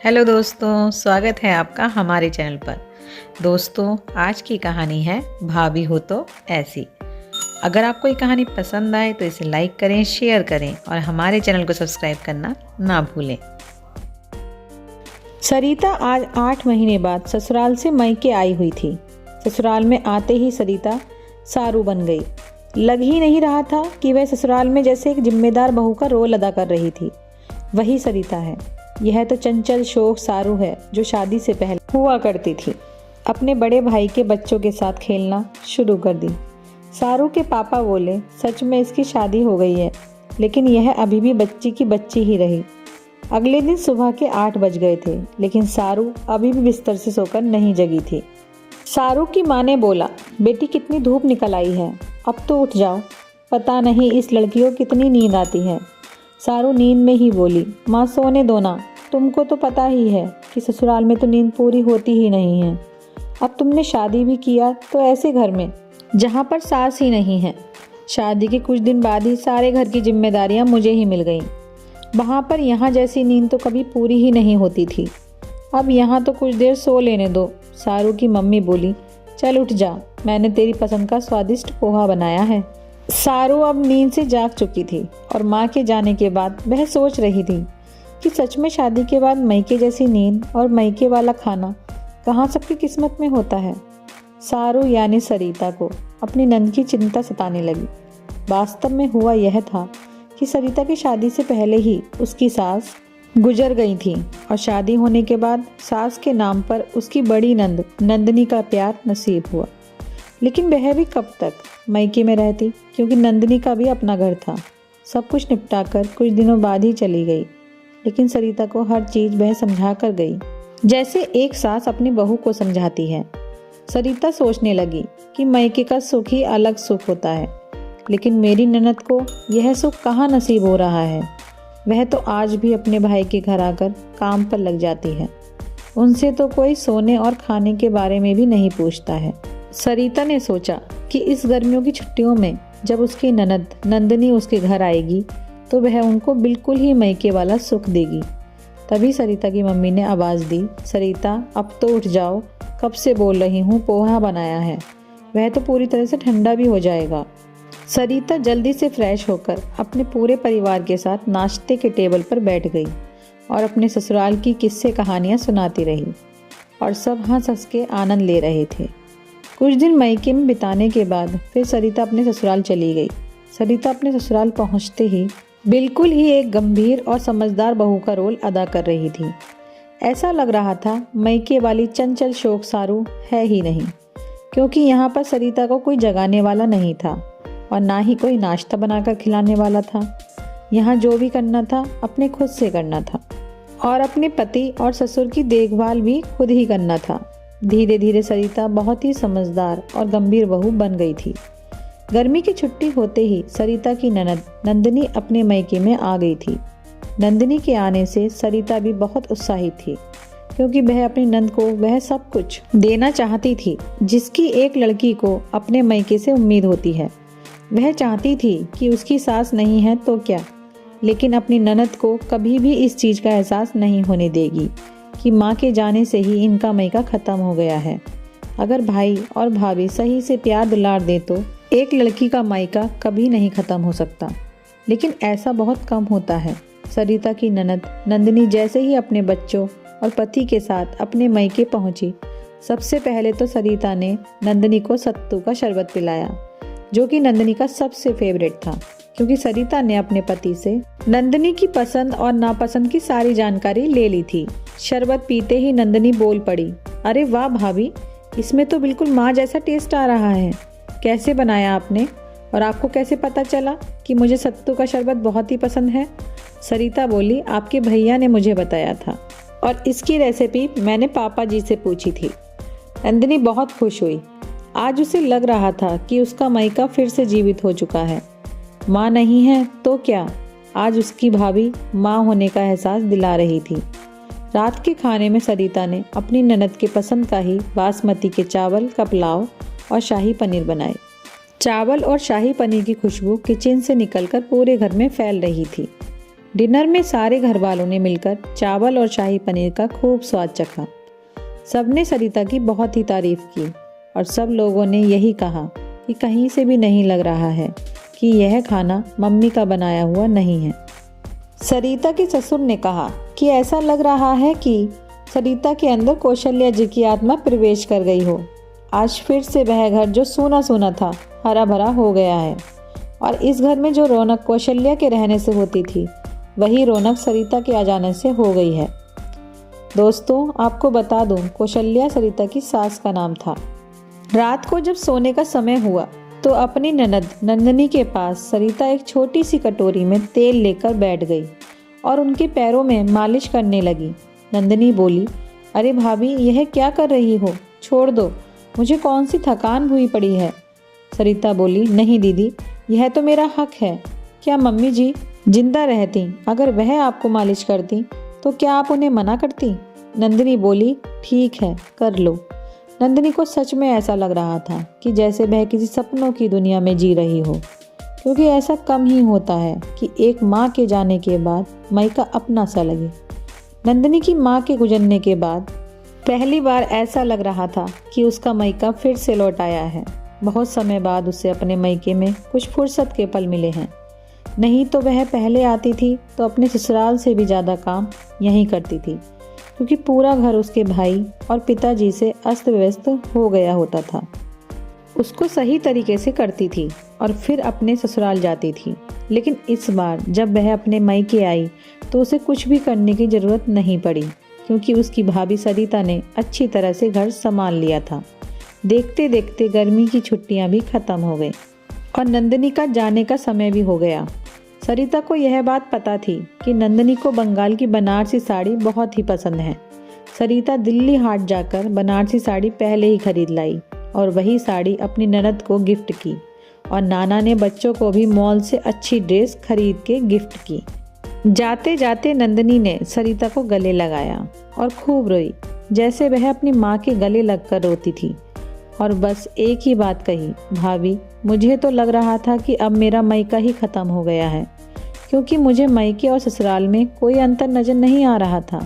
Hello दोस्तों, स्वागत है आपका हमारे चैनल पर। दोस्तों, आज की कहानी है भाभी हो तो ऐसी। अगर आपको ये कहानी पसंद आए तो इसे लाइक करें, शेयर करें और हमारे चैनल को सब्सक्राइब करना ना भूलें। सरिता आज 8 महीने बाद ससुराल से मायके आई हुई थी। ससुराल में आते ही सरिता सारू बन गई। लग ही नहीं रहा था कि वह ससुराल में जैसे एक जिम्मेदार बहू का रोल अदा कर रही थी। वही सरिता है। यह तो चंचल शौक सारू है जो शादी से पहले हुआ करती थी। अपने बड़े भाई के बच्चों के साथ खेलना शुरू कर दी। सारू के पापा बोले, सच में इसकी शादी हो गई है, लेकिन यह अभी भी बच्ची की बच्ची ही रही। अगले दिन सुबह के 8 बज गए थे, लेकिन सारू अभी भी बिस्तर से सोकर नहीं जगी थी। सारू की माँ ने बोला, बेटी कितनी धूप निकल आई है, अब तो उठ जाओ। पता नहीं इस लड़की को कितनी नींद आती है। सारू नींद में ही बोली, माँ सोने दो ना, तुमको तो पता ही है कि ससुराल में तो नींद पूरी होती ही नहीं है। अब तुमने शादी भी किया तो ऐसे घर में जहाँ पर सास ही नहीं है। शादी के कुछ दिन बाद ही सारे घर की जिम्मेदारियाँ मुझे ही मिल गईं। वहाँ पर यहाँ जैसी नींद तो कभी पूरी ही नहीं होती थी। अब यहाँ तो कुछ देर सो लेने दो। सारू की मम्मी बोली, चल उठ जा, मैंने तेरी पसंद का स्वादिष्ट पोहा बनाया है। सारू अब नींद से जाग चुकी थी और माँ के जाने के बाद वह सोच रही थी कि सच में शादी के बाद मायके जैसी नींद और मायके वाला खाना कहाँ सबकी किस्मत में होता है। सारू यानी सरिता को अपनी नंद की चिंता सताने लगी। वास्तव में हुआ यह था कि सरिता की शादी से पहले ही उसकी सास गुजर गई थी और शादी होने के बाद सास के नाम पर उसकी बड़ी नंद नंदनी का प्यार नसीब हुआ। लेकिन वह भी कब तक मायके में रहती, क्योंकि नंदनी का भी अपना घर था। सब कुछ निपटाकर कुछ दिनों बाद ही चली गई, लेकिन सरिता को हर चीज़ वह समझा कर गई जैसे एक सास अपनी बहू को समझाती है। सरिता सोचने लगी कि मायके का सुख ही अलग सुख होता है, लेकिन मेरी ननद को यह सुख कहाँ नसीब हो रहा है। वह तो आज भी अपने भाई के घर आकर काम पर लग जाती है। उनसे तो कोई सोने और खाने के बारे में भी नहीं पूछता है। सरिता ने सोचा कि इस गर्मियों की छुट्टियों में जब उसकी ननद नंदनी उसके घर आएगी तो वह उनको बिल्कुल ही मायके वाला सुख देगी। तभी सरिता की मम्मी ने आवाज़ दी, सरिता अब तो उठ जाओ, कब से बोल रही हूँ, पोहा बनाया है, वह तो पूरी तरह से ठंडा भी हो जाएगा। सरिता जल्दी से फ्रेश होकर अपने पूरे परिवार के साथ नाश्ते के टेबल पर बैठ गई और अपने ससुराल की किस्से कहानियाँ सुनाती रही और सब हंस हंस के आनंद ले रहे थे। कुछ दिन मायके में बिताने के बाद फिर सरिता अपने ससुराल चली गई। सरिता अपने ससुराल पहुंचते ही बिल्कुल ही एक गंभीर और समझदार बहू का रोल अदा कर रही थी। ऐसा लग रहा था मायके वाली चंचल शौक सारू है ही नहीं, क्योंकि यहाँ पर सरिता को कोई जगाने वाला नहीं था और ना ही कोई नाश्ता बनाकर खिलाने वाला था। यहाँ जो भी करना था अपने खुद से करना था और अपने पति और ससुर की देखभाल भी खुद ही करना था। धीरे धीरे सरिता बहुत ही समझदार और गंभीर बहू बन गई थी। गर्मी की छुट्टी होते ही सरिता की ननद नंदनी अपने मायके में आ गई थी। नंदनी के आने से सरिता भी बहुत उत्साहित थी, क्योंकि वह अपनी नंद को वह सब कुछ देना चाहती थी जिसकी एक लड़की को अपने मायके से उम्मीद होती है। वह चाहती थी कि उसकी सास नहीं है तो क्या, लेकिन अपनी ननद को कभी भी इस चीज़ का एहसास नहीं होने देगी कि माँ के जाने से ही इनका मायका ख़त्म हो गया है। अगर भाई और भाभी सही से प्यार दुलार दे तो एक लड़की का मायका कभी नहीं ख़त्म हो सकता, लेकिन ऐसा बहुत कम होता है। सरिता की ननद नंदनी जैसे ही अपने बच्चों और पति के साथ अपने मायके पहुंची, सबसे पहले तो सरिता ने नंदनी को सत्तू का शरबत पिलाया, जो कि नंदनी का सबसे फेवरेट था, क्योंकि सरिता ने अपने पति से नंदनी की पसंद और नापसंद की सारी जानकारी ले ली थी। शरबत पीते ही नंदनी बोल पड़ी, अरे वाह भाभी, इसमें तो बिल्कुल माँ जैसा टेस्ट आ रहा है। कैसे बनाया आपने, और आपको कैसे पता चला कि मुझे सत्तू का शरबत बहुत ही पसंद है? सरिता बोली, आपके भैया ने मुझे बताया था और इसकी रेसिपी मैंने पापा जी से पूछी थी। नंदनी बहुत खुश हुई। आज उसे लग रहा था कि उसका मायका फिर से जीवित हो चुका है। माँ नहीं है तो क्या, आज उसकी भाभी माँ होने का एहसास दिला रही थी। रात के खाने में सरिता ने अपनी ननद के पसंद का ही बासमती के चावल का पुलाव और शाही पनीर बनाए। चावल और शाही पनीर की खुशबू किचन से निकलकर पूरे घर में फैल रही थी। डिनर में सारे घर वालों ने मिलकर चावल और शाही पनीर का खूब स्वाद चखा। सबने सरिता की बहुत ही तारीफ की और सब लोगों ने यही कहा कि कहीं से भी नहीं लग रहा है कि यह खाना मम्मी का बनाया हुआ नहीं है। सरिता के ससुर ने कहा कि ऐसा लग रहा है कि सरिता के अंदर कौशल्या जी की आत्मा प्रवेश कर गई हो। आज फिर से वह घर जो सूना सूना था हरा भरा हो गया है और इस घर में जो रौनक कौशल्या के रहने से होती थी वही रौनक सरिता के आ जाने से हो गई है। दोस्तों, आपको बता दूं, कौशल्या सरिता की सास का नाम था। रात को जब सोने का समय हुआ तो अपनी ननद नंदिनी के पास सरिता एक छोटी सी कटोरी में तेल लेकर बैठ गई और उनके पैरों में मालिश करने लगी। नंदिनी बोली, अरे भाभी, यह क्या कर रही हो? छोड़ दो, मुझे कौन सी थकान हुई पड़ी है। सरिता बोली, नहीं दीदी, यह तो मेरा हक है। क्या मम्मी जी जिंदा रहती अगर वह आपको मालिश करती तो क्या आप उन्हें मना करती? नंदिनी बोली, ठीक है, कर लो। नंदिनी को सच में ऐसा लग रहा था कि जैसे वह किसी सपनों की दुनिया में जी रही हो, क्योंकि ऐसा कम ही होता है कि एक माँ के जाने के बाद मायका अपना सा लगे। नंदिनी की माँ के गुजरने के बाद पहली बार ऐसा लग रहा था कि उसका मायका फिर से लौट आया है। बहुत समय बाद उसे अपने मायके में कुछ फुर्सत के पल मिले हैं। नहीं तो वह पहले आती थी तो अपने ससुराल से भी ज़्यादा काम यहीं करती थी, क्योंकि पूरा घर उसके भाई और पिताजी से अस्त व्यस्त हो गया होता था। उसको सही तरीके से करती थी और फिर अपने ससुराल जाती थी। लेकिन इस बार जब वह अपने मायके आई तो उसे कुछ भी करने की ज़रूरत नहीं पड़ी, क्योंकि उसकी भाभी सरिता ने अच्छी तरह से घर संभाल लिया था। देखते देखते गर्मी की छुट्टियां भी ख़त्म हो गई और नंदिनी का जाने का समय भी हो गया। सरिता को यह बात पता थी कि नंदिनी को बंगाल की बनारसी साड़ी बहुत ही पसंद है। सरिता दिल्ली हाट जाकर बनारसी साड़ी पहले ही खरीद लाई और वही साड़ी अपनी ननद को गिफ्ट की और नाना ने बच्चों को भी मॉल से अच्छी ड्रेस खरीद के गिफ्ट की। जाते जाते नंदिनी ने सरिता को गले लगाया और खूब रोई, जैसे वह अपनी माँ के गले लगकर रोती थी, और बस एक ही बात कही, भाभी, मुझे तो लग रहा था कि अब मेरा मायका ही ख़त्म हो गया है, क्योंकि मुझे मायके और ससुराल में कोई अंतर नज़र नहीं आ रहा था।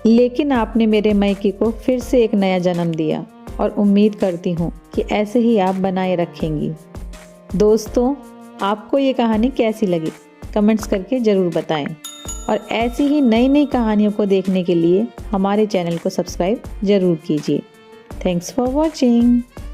लेकिन आपने मेरे मायके को फिर से एक नया जन्म दिया और उम्मीद करती हूँ कि ऐसे ही आप बनाए रखेंगी। दोस्तों, आपको ये कहानी कैसी लगी कमेंट्स करके ज़रूर बताएं और ऐसी ही नई नई कहानियों को देखने के लिए हमारे चैनल को सब्सक्राइब ज़रूर कीजिए। Thanks for watching.